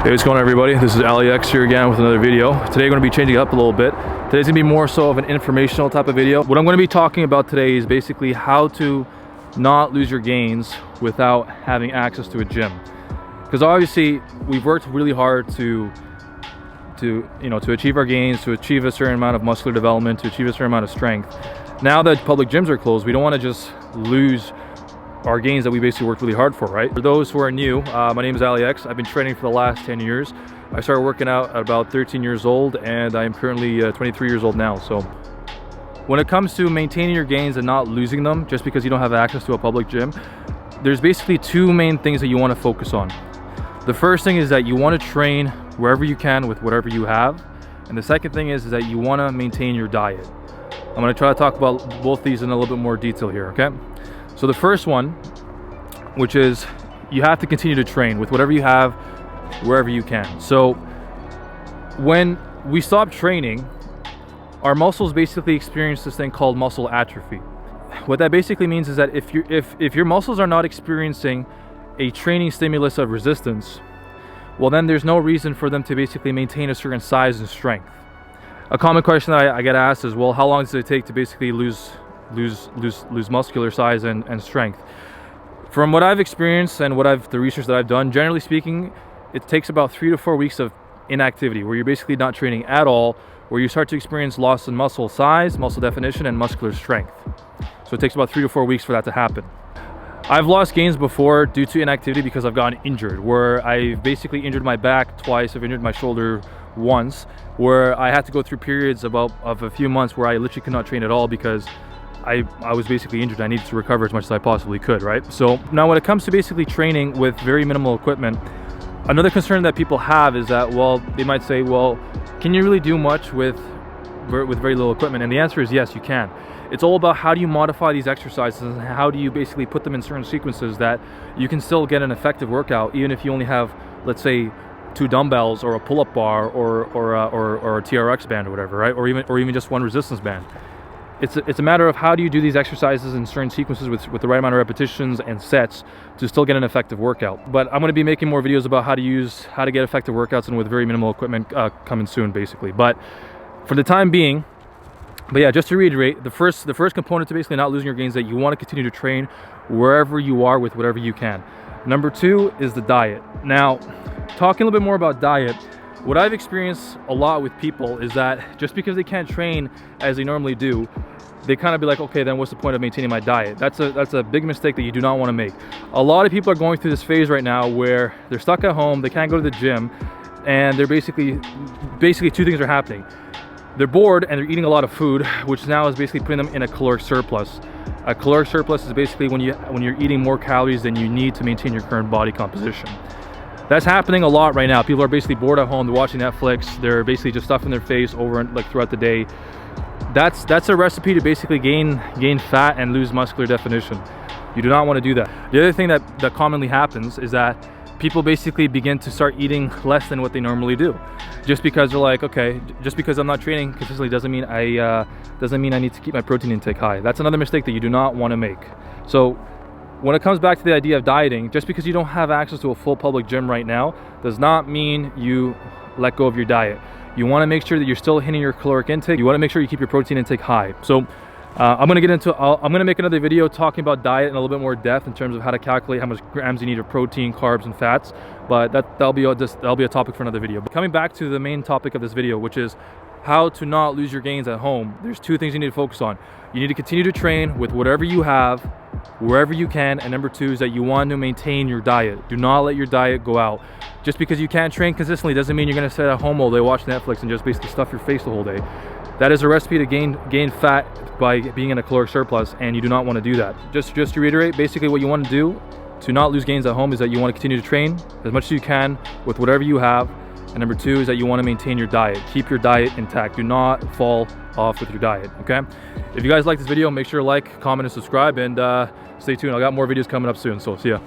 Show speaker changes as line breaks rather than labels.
Hey, what's going on, everybody? This is AliX here again with another video. Today I'm going to be changing it up a little bit. Today's going to be more so of an informational type of video. What I'm going to be talking about today is basically how to not lose your gains without having access to a gym. Because obviously we've worked really hard to achieve our gains, to achieve a certain amount of muscular development, to achieve a certain amount of strength. Now that public gyms are closed, we don't want to just lose our gains that we basically worked really hard for, right? For those who are new, my name is AliX. I've been training for the last 10 years. I started working out at about 13 years old, and I'm currently 23 years old now. So when it comes to maintaining your gains and not losing them just because you don't have access to a public gym, there's basically two main things that you want to focus on. The first thing is that you want to train wherever you can with whatever you have. And the second thing is that you want to maintain your diet. I'm going to try to talk about both these in a little bit more detail here, okay? So the first one, which is you have to continue to train with whatever you have, wherever you can. So when we stop training, our muscles basically experience this thing called muscle atrophy. What that basically means is that if your muscles are not experiencing a training stimulus of resistance, well, then there's no reason for them to basically maintain a certain size and strength. A common question that I get asked is, well, how long does it take to basically lose muscular size and strength? From what I've experienced and the research that I've done, generally speaking, it takes about 3 to 4 weeks of inactivity where you're basically not training at all, where you start to experience loss in muscle size, muscle definition, and muscular strength. So it takes about 3 to 4 weeks for that to happen. I've lost gains before due to inactivity because I've gotten injured, where I've basically injured my back twice, I've injured my shoulder once, where I had to go through periods of a few months where I literally could not train at all because I was basically injured. I needed to recover as much as I possibly could, right? So now when it comes to basically training with very minimal equipment, another concern that people have is that, well, they might say, well, can you really do much with very little equipment? And the answer is yes, you can. It's all about how do you modify these exercises and how do you basically put them in certain sequences that you can still get an effective workout, even if you only have, let's say, 2 dumbbells or a pull-up bar or a TRX band or whatever, right? Or even just one resistance band. It's a matter of how do you do these exercises in certain sequences with the right amount of repetitions and sets to still get an effective workout. But I'm going to be making more videos about how to get effective workouts and with very minimal equipment coming soon, basically. But for the time being, just to reiterate, the first component to basically not losing your gains is that you want to continue to train wherever you are with whatever you can. Number 2 is the diet. Now, talking a little bit more about diet, what I've experienced a lot with people is that just because they can't train as they normally do, they kind of be like, okay, then what's the point of maintaining my diet? That's a big mistake that you do not want to make. A lot of people are going through this phase right now where they're stuck at home, they can't go to the gym, and they're basically 2 things are happening. They're bored and they're eating a lot of food, which now is basically putting them in a caloric surplus. A caloric surplus is basically when you're eating more calories than you need to maintain your current body composition. That's happening a lot right now. People are basically bored at home, they're watching Netflix, they're basically just stuffing their face throughout the day. That's a recipe to basically gain fat and lose muscular definition. You do not want to do that. The other thing that commonly happens is that people basically begin to start eating less than what they normally do. Just because they're like, okay, just because I'm not training consistently doesn't mean I need to keep my protein intake high. That's another mistake that you do not want to make. So when it comes back to the idea of dieting, just because you don't have access to a full public gym right now does not mean you let go of your diet. You want to make sure that you're still hitting your caloric intake. You want to make sure you keep your protein intake high. So I'm going to make another video talking about diet in a little bit more depth in terms of how to calculate how much grams you need of protein, carbs, and fats. But that'll be a topic for another video. But coming back to the main topic of this video, which is how to not lose your gains at home, there's 2 things you need to focus on. You need to continue to train with whatever you have, wherever you can, and number 2 is that you want to maintain your diet. Do not let your diet go out. Just because you can't train consistently doesn't mean you're going to sit at home all day, watch Netflix, and just basically stuff your face the whole day. That is a recipe to gain fat by being in a caloric surplus, and you do not want to do that. Just to reiterate, basically what you want to do to not lose gains at home is that you want to continue to train as much as you can with whatever you have. And number 2 is that you want to maintain your diet. Keep your diet intact. Do not fall off with your diet, okay? If you guys like this video, make sure to like, comment, and subscribe, and stay tuned. I got more videos coming up soon, so see ya.